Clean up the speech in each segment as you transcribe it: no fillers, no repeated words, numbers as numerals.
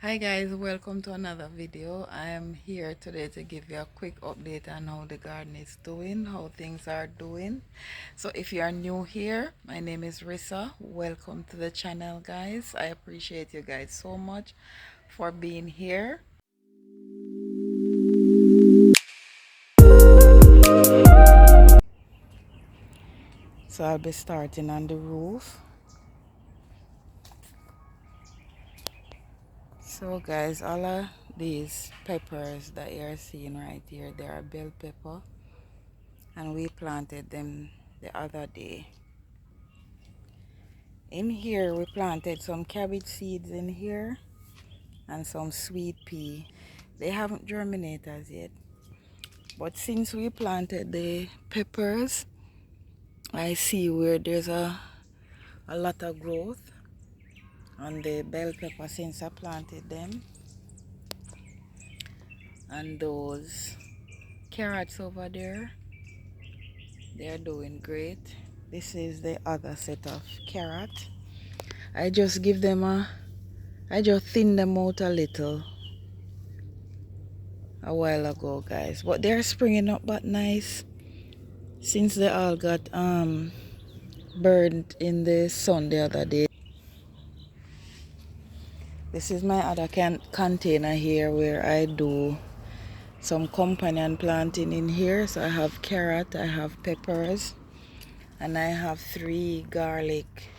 Hi guys, welcome to another video. I am here today to give you a quick update on how the garden is doing, how things are doing. So if you are new here, my name is Rissa. Welcome to the channel, guys. I appreciate you guys so much for being here. So I'll be starting on the roof. So guys, all of these peppers that you're seeing right here, they are bell pepper, and we planted them the other day. In here we planted some cabbage seeds in here and some sweet pea. They haven't germinated as yet, but since we planted the peppers, I see where there's a lot of growth on the bell pepper since I planted them. And those carrots over there, they're doing great. This is the other set of carrot. I just thin them out a little a while ago, guys, but they're springing up but nice since they all got burned in the sun the other day. This is my other container here where I do some companion planting in here. So I have carrot, I have peppers, and I have 3 garlic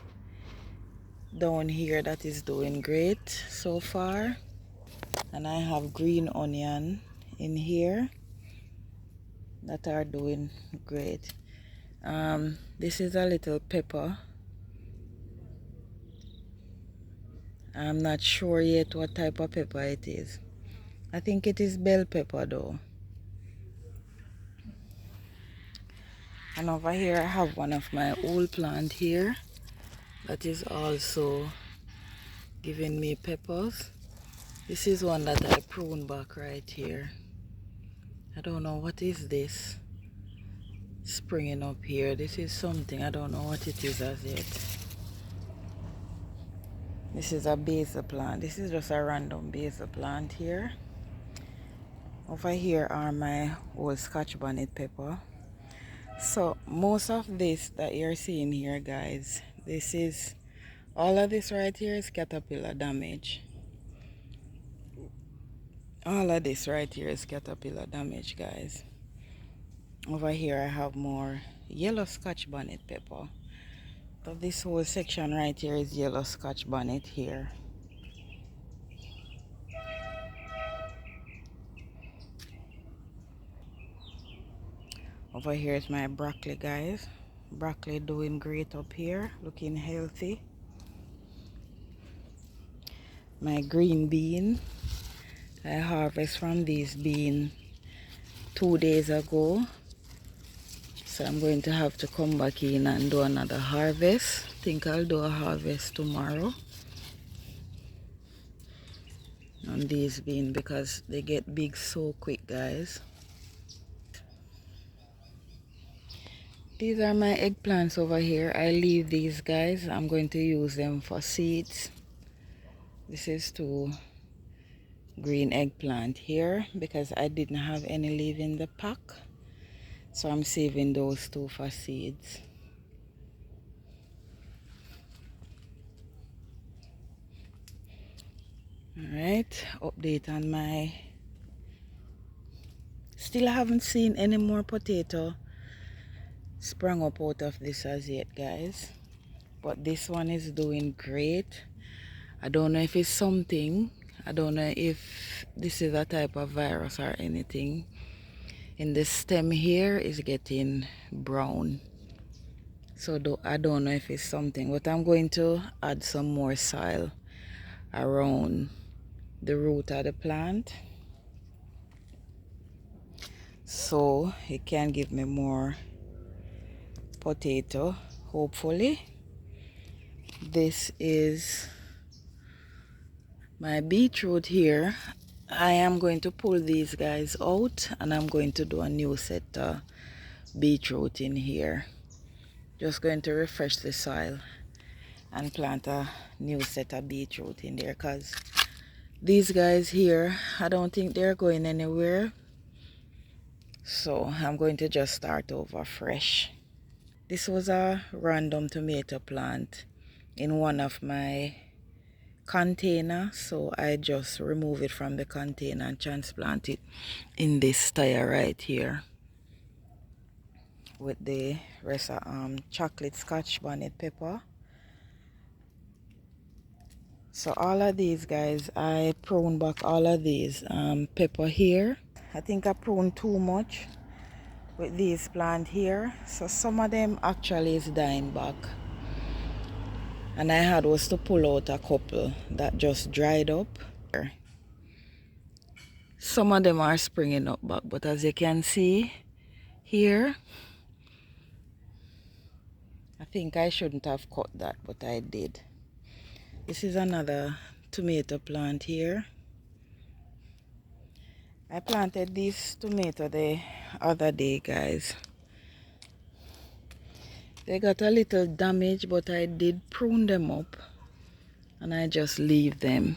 down here that is doing great so far, and I have green onion in here that are doing great. This is a little pepper. I'm not sure yet what type of pepper it is. I think it is bell pepper though. And over here I have one of my old plant here that is also giving me peppers. This is one that I prune back right here. I don't know what is this springing up here. This is something, I don't know what it is as yet. This is a basil plant. This is just a random basil plant here. Over here are my old Scotch bonnet pepper. So most of this that you're seeing here, guys, all of this right here is caterpillar damage. All of this right here is caterpillar damage, guys. Over here I have more yellow Scotch bonnet pepper. So this whole section right here is yellow Scotch bonnet here. Over here is my broccoli, guys. Broccoli doing great up here, looking healthy. My green bean, I harvest from these bean 2 days ago. So I'm going to have to come back in and do another harvest. Think I'll do a harvest tomorrow on these beans because they get big so quick, guys. These are my eggplants over here. I leave these, guys. I'm going to use them for seeds. This is 2 green eggplant here because I didn't have any leaf in the pack. So I'm saving those 2 for seeds. Alright, update on my... Still haven't seen any more potato sprung up out of this as yet, guys. But this one is doing great. I don't know if it's something. I don't know if this is a type of virus or anything. In the stem here is getting brown. So I don't know if it's something. But I'm going to add some more soil around the root of the plant, so it can give me more potato, hopefully. This is my beetroot here. I am going to pull these guys out and I'm going to do a new set of beetroot in here. Just going to refresh the soil and plant a new set of beetroot in there because These guys here, I don't think they're going anywhere. So I'm going to just start over fresh. This was a random tomato plant in one of my container, so I just remove it from the container and transplant it in this tire right here with the rest of chocolate scotch bonnet pepper. So all of these guys, I prune back all of these pepper here. I think I prune too much with these plant here, so some of them actually is dying back, and I had was to pull out a couple that just dried up. Some of them are springing up back, but as you can see here, I think I shouldn't have cut that, but I did. This is another tomato plant here. I planted this tomato the other day, guys. They got a little damage, but I did prune them up and I just leave them.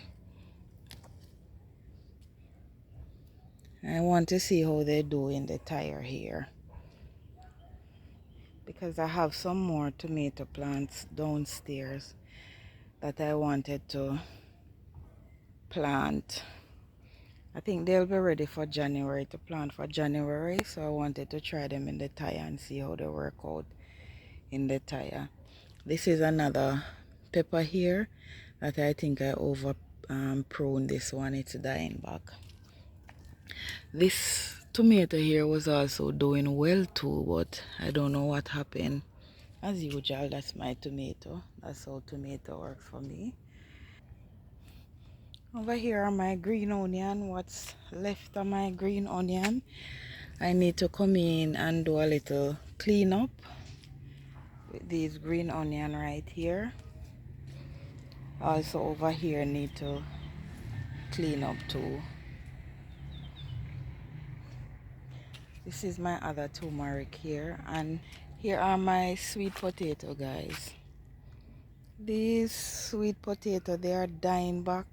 I want to see how they do in the tire here, because I have some more tomato plants downstairs that I wanted to plant. I think they'll be ready for January, to plant for January, so I wanted to try them in the tire and see how they work out in the tire. This is another pepper here that I think I over pruned this one. It's dying back. This tomato here was also doing well too, but I don't know what happened. As usual, that's my tomato. That's how tomato works for me. Over here are my green onion. What's left of my green onion, I need to come in and do a little cleanup with these green onion right here. Also over here need to clean up too. This is my other turmeric here, and here are my sweet potato, guys. These sweet potato, they are dying back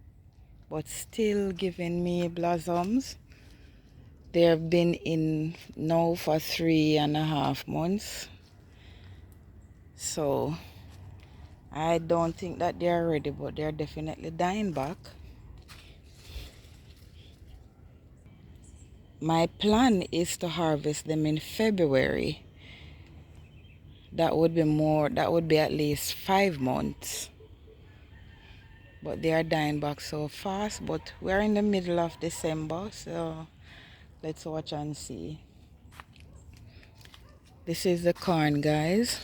but still giving me blossoms. They have been in now for 3.5 months, so I don't think that they are ready, but they're definitely dying back. My plan is to harvest them in February. That would be more, that would be at least 5 months. But they are dying back so fast. But we're in the middle of December, so let's watch and see. This is the corn, guys.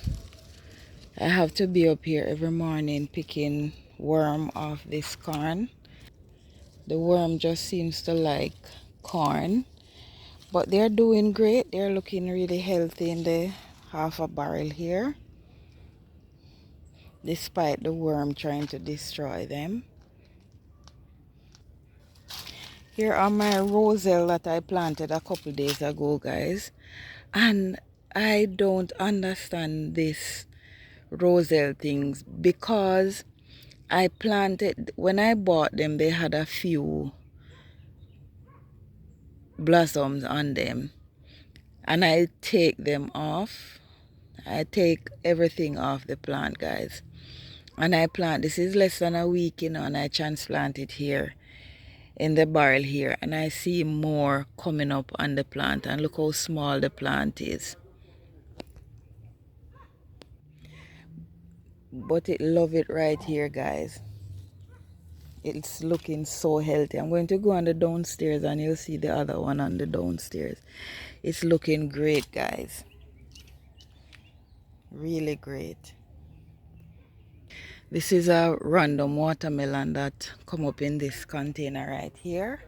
I have to be up here every morning picking worm off this corn. The worm just seems to like corn. But they're doing great. They're looking really healthy in the half a barrel here, despite the worm trying to destroy them. Here are my roselle that I planted a couple days ago, guys. And I don't understand this roselle things, because I planted, when I bought them, they had a few blossoms on them. And I take them off. I take everything off the plant, guys. And I plant, this is less than a week, and I transplant it here in the barrel here, and I see more coming up on the plant, and look how small the plant is. But it love it right here, guys. It's looking so healthy. I'm going to go on the downstairs and you'll see the other one on the downstairs. It's looking great, guys. Really great. This is a random watermelon that come up in this container right here.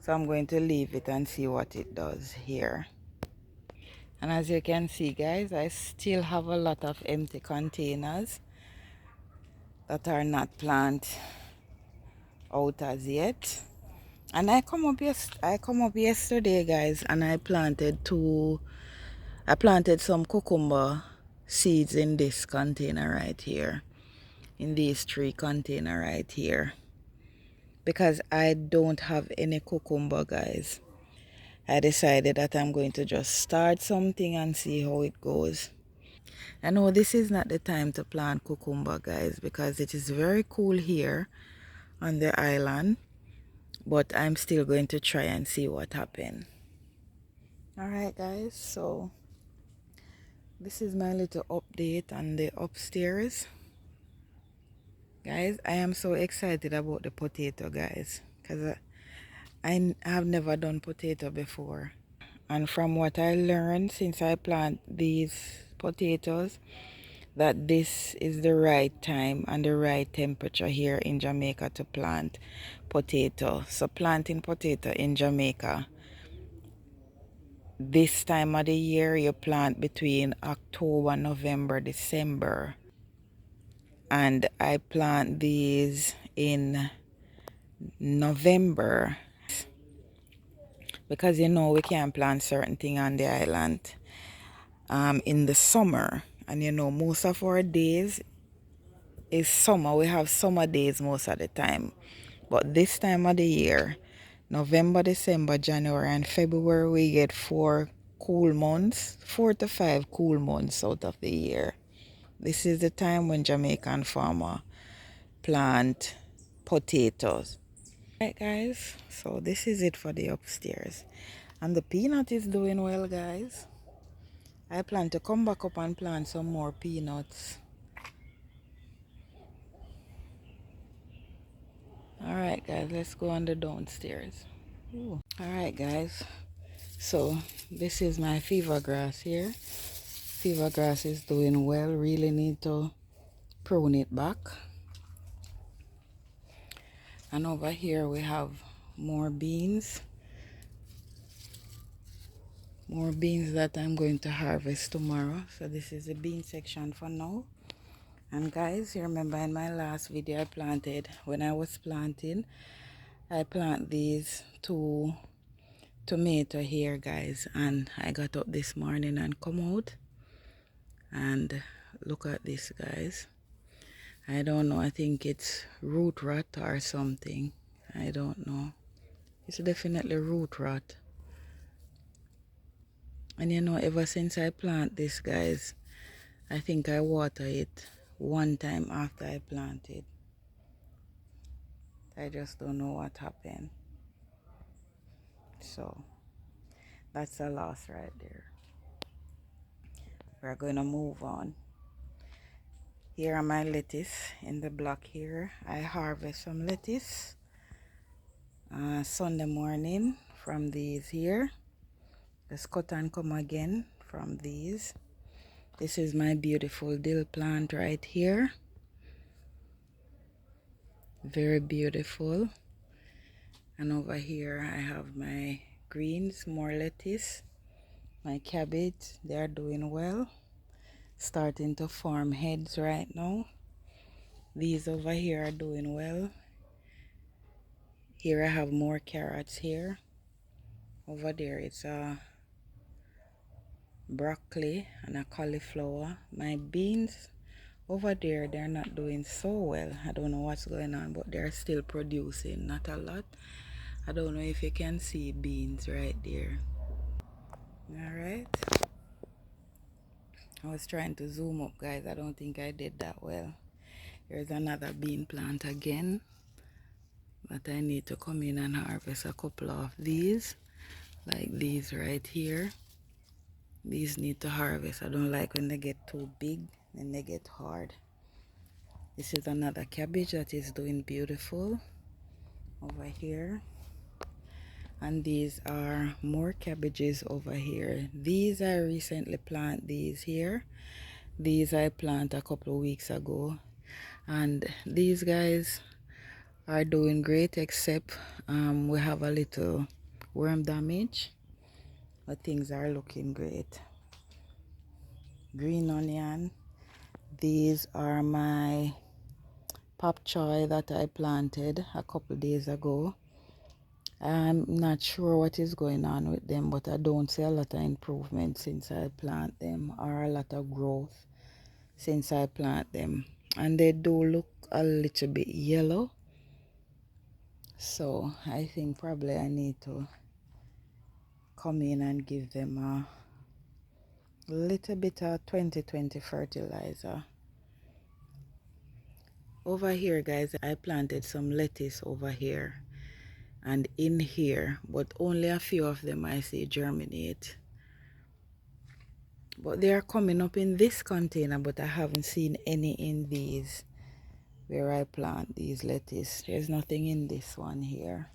So I'm going to leave it and see what it does here. And as you can see, guys, I still have a lot of empty containers that are not planted out as yet. And I come up yesterday, guys, and I planted some cucumber seeds in this container right here, in these 3 containers right here. because I don't have any cucumber, guys. I decided that I'm going to just start something and see how it goes. I know this is not the time to plant cucumber, guys, because it is very cool here on the island, but I'm still going to try and see what happens. Alright, guys, so this is my little update on the upstairs. Guys, I am so excited about the potato, guys, because I have never done potato before. And from what I learned since I plant these potatoes, that this is the right time and the right temperature here in Jamaica to plant potato. So planting potato in Jamaica, this time of the year, you plant between October, November, December. And I plant these in November because you know we can't plant certain thing on the island in the summer. And you know most of our days is summer. We have summer days most of the time. But this time of the year, November, December, January, and February, we get 4 to 5 cool months out of the year. This is the time when Jamaican farmer plant potatoes. Right, guys, so this is it for the upstairs. And the peanut is doing well, guys. I plan to come back up and plant some more peanuts. Alright, guys, let's go on the downstairs. Alright, guys, so this is my fever grass here. Fever grass is doing well. Really need to prune it back. And over here we have more beans. More beans that I'm going to harvest tomorrow. So this is the bean section for now. And guys, you remember in my last video when I was planting, I plant these 2 tomato here, guys, and I got up this morning and come out and look at this, guys. I don't know, I think it's root rot or something. I don't know. It's definitely root rot. And you know, ever since I plant this, guys, I think I water it one time after I plant it. I just don't know what happened. So that's a loss right there. We're going to move on. Here are my lettuce in the block here. I harvest some lettuce Sunday morning from these here. Just cut and come again from these. This is my beautiful dill plant right here. Very beautiful. And over here I have my greens, more lettuce. My cabbage, they are doing well. Starting to form heads right now. These over here are doing well. Here I have more carrots here. Over there it's a broccoli and a cauliflower. My beans over there, they're not doing so well. I don't know what's going on, but they're still producing, not a lot. I don't know if you can see beans right there. Alright. I was trying to zoom up, guys. I don't think I did that well. Here's another bean plant again. But I need to come in and harvest a couple of these. Like these right here. These need to harvest. I don't like when they get too big and they get hard. This is another cabbage that is doing beautiful over here. And these are more cabbages over here. These I recently planted these here. These I planted a couple of weeks ago. And these guys are doing great, except we have a little worm damage. But things are looking great. Green onion. These are my pop choy that I planted a couple days ago. I'm not sure what is going on with them, but I don't see a lot of improvement since I plant them, or a lot of growth since I plant them. And they do look a little bit yellow. So I think probably I need to come in and give them a little bit of 2020 fertilizer. Over here, guys, I planted some lettuce over here and in here, but only a few of them I see germinate. But they are coming up in this container, but I haven't seen any in these where I plant these lettuce. There's nothing in this one here.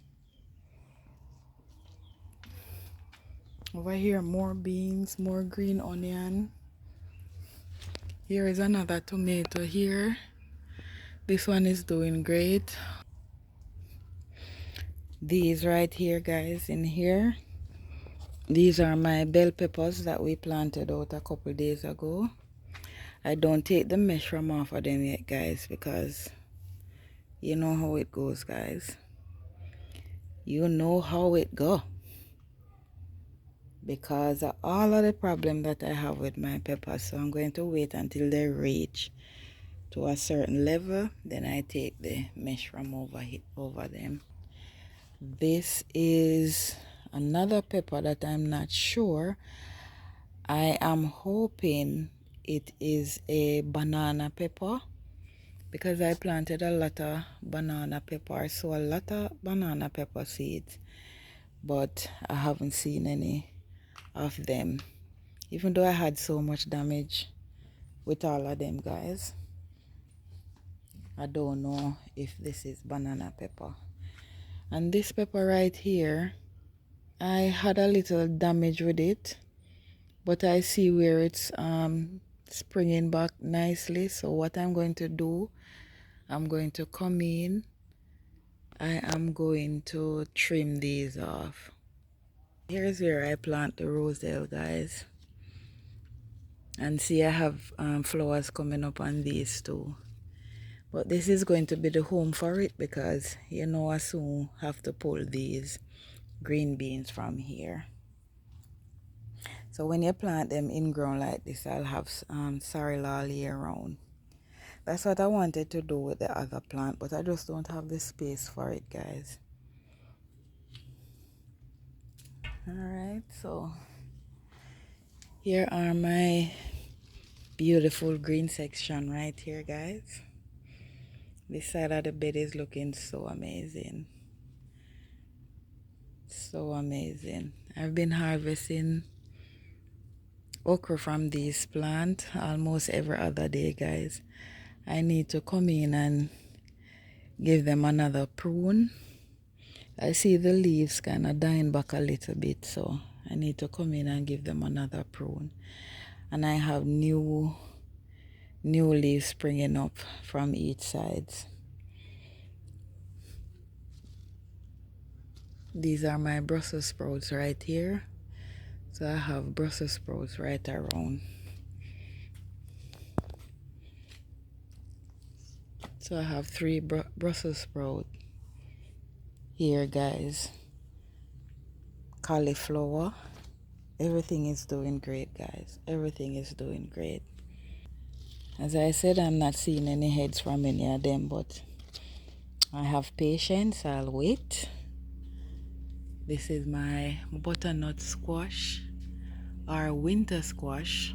Over here, more beans, more green onion. Here is another tomato here. This one is doing great. These right here, guys, in here, these are my bell peppers that we planted out a couple days ago. I don't take the mesh from off of them yet, guys, because you know how it goes, guys. You know how it go. Because of all of the problem that I have with my peppers, so I'm going to wait until they reach to a certain level, then I take the mesh from over them. This is another pepper that I'm not sure. I am hoping it is a banana pepper because I planted a lot of banana pepper, so a lot of banana pepper seeds, but I haven't seen any of them, even though I had so much damage with all of them, guys. I don't know if this is banana pepper. And this pepper right here, I had a little damage with it, but I see where it's springing back nicely. So what I'm going to do, I'm going to come in, I am going to trim these off. Here's where I plant the roselle, guys, and see I have flowers coming up on these too. But this is going to be the home for it because you know I soon have to pull these green beans from here. So when you plant them in ground like this, I'll have sorrel all year round. That's what I wanted to do with the other plant, but I just don't have the space for it, guys. Alright, so here are my beautiful green section right here, guys. This side of the bed is looking so amazing. So amazing. I've been harvesting okra from this plant almost every other day, guys. I need to come in and give them another prune. I see the leaves kind of dying back a little bit, so I need to come in and give them another prune. And I have new leaves springing up from each side. These are my Brussels sprouts right here. So I have Brussels sprouts right around. So I have 3 Brussels sprouts here, guys. Cauliflower. Everything is doing great, guys. Everything is doing great. As I said, I'm not seeing any heads from any of them, but I have patience. I'll wait. This is my butternut squash or winter squash.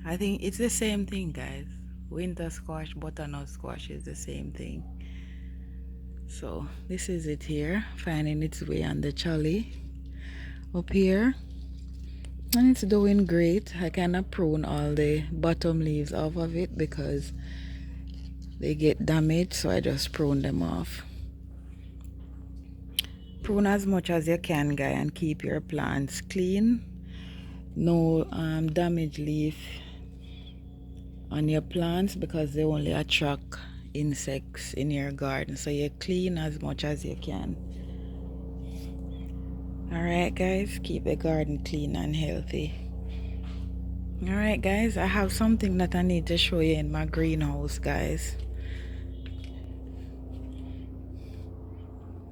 I think it's the same thing, guys. Winter squash, butternut squash is the same thing. So this is it here, finding its way on the trolley up here, and it's doing great. I cannot prune all the bottom leaves off of it because they get damaged, so I just prune them off. Prune as much as you can, guys, and keep your plants clean. No damaged leaf on your plants because they only attract insects in your garden, so you clean as much as you can. Alright, guys, keep the garden clean and healthy. Alright, guys, I have something that I need to show you in my greenhouse, guys.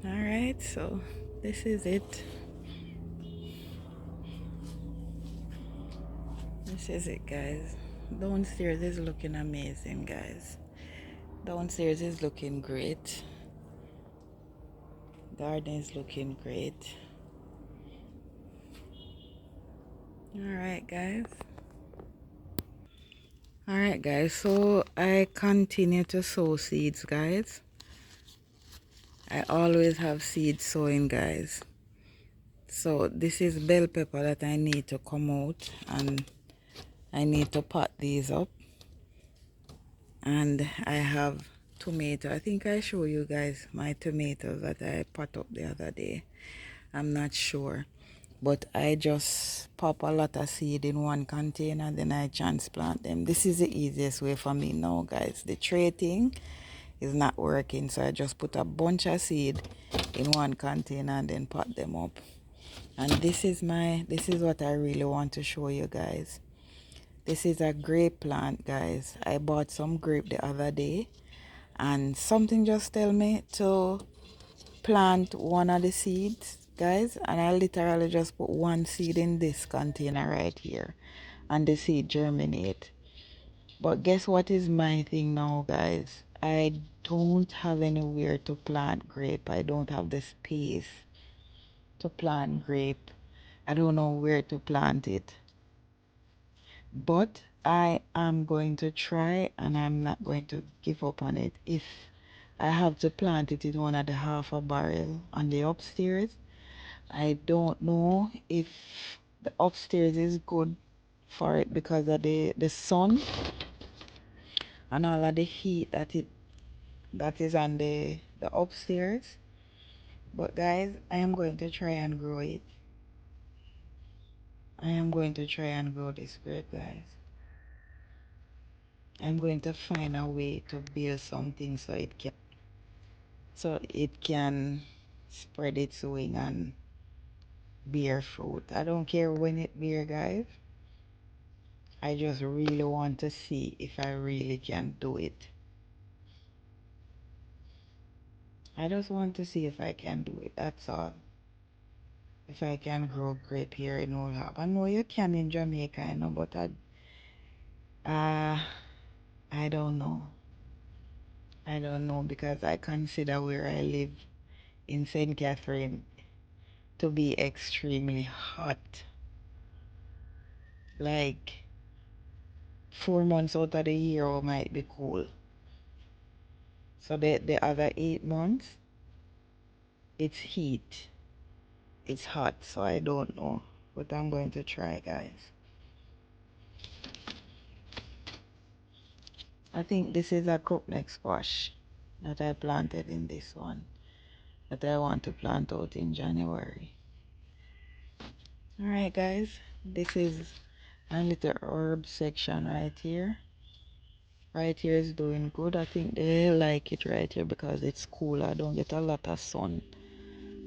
Alright, so this is it. This is it, guys. Downstairs is looking amazing, guys. Downstairs is looking great. Garden is looking great. Alright guys. Alright guys, so I continue to sow seeds guys. I always have seed sowing guys. So this is bell pepper that I need to come out, and I need to pot these up. And I have tomato. I think I show you guys my tomatoes that I pot up the other day. I'm not sure, but I just pop a lot of seed in one container, then I transplant them. This is the easiest way for me now guys. The tray thing is not working, so I just put a bunch of seed in one container and then pot them up. And this is what I really want to show you guys. This is a grape plant guys. I bought some grape the other day, and something just tell me to plant one of the seeds guys, and I literally just put one seed in this container right here, and the seed germinate. But guess what is my thing now guys? I don't have anywhere to plant grape. I don't have the space to plant grape. I don't know where to plant it, but I am going to try, and I'm not going to give up on it. If I have to plant it in one of the half a barrel on the upstairs, I don't know if the upstairs is good for it because of the sun and all of the heat that is on the upstairs. But guys, I am going to try and grow it. I am going to try and grow this grape guys. I'm going to find a way to build something so it can spread its wing and bear fruit. I don't care when it bear guys. I just really want to see if I really can do it. I just want to see if I can do it, that's all. If I can grow grape here in Old Harp. I know you can in Jamaica, I know, but I don't know. I don't know because I consider where I live in St. Catherine to be extremely hot. Like 4 months out of the year might be cool. So the other 8 months, it's heat. It's hot, so I don't know. But I'm going to try, guys. I think this is a crookneck squash that I planted in this one, that I want to plant out in January. Alright guys, this is a little herb section right here. Right here is doing good. I think they like it right here because it's cool. I don't get a lot of sun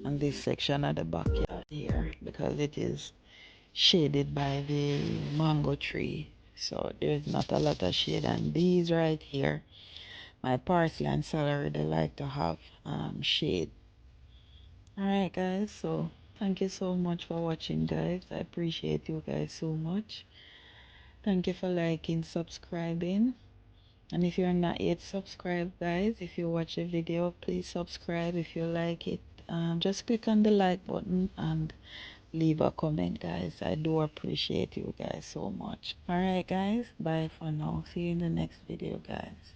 on this section of the backyard here because it is shaded by the mango tree, so there's not a lot of shade. And these right here, my parsley and celery, they like to have shade. Alright guys, so thank you so much for watching guys. I appreciate you guys so much. Thank you for liking, subscribing, and if you're not yet subscribed guys, if you watch the video, please subscribe. If you like it, just click on the like button and leave a comment guys. I do appreciate you guys so much. Alright guys, bye for now. See you in the next video guys.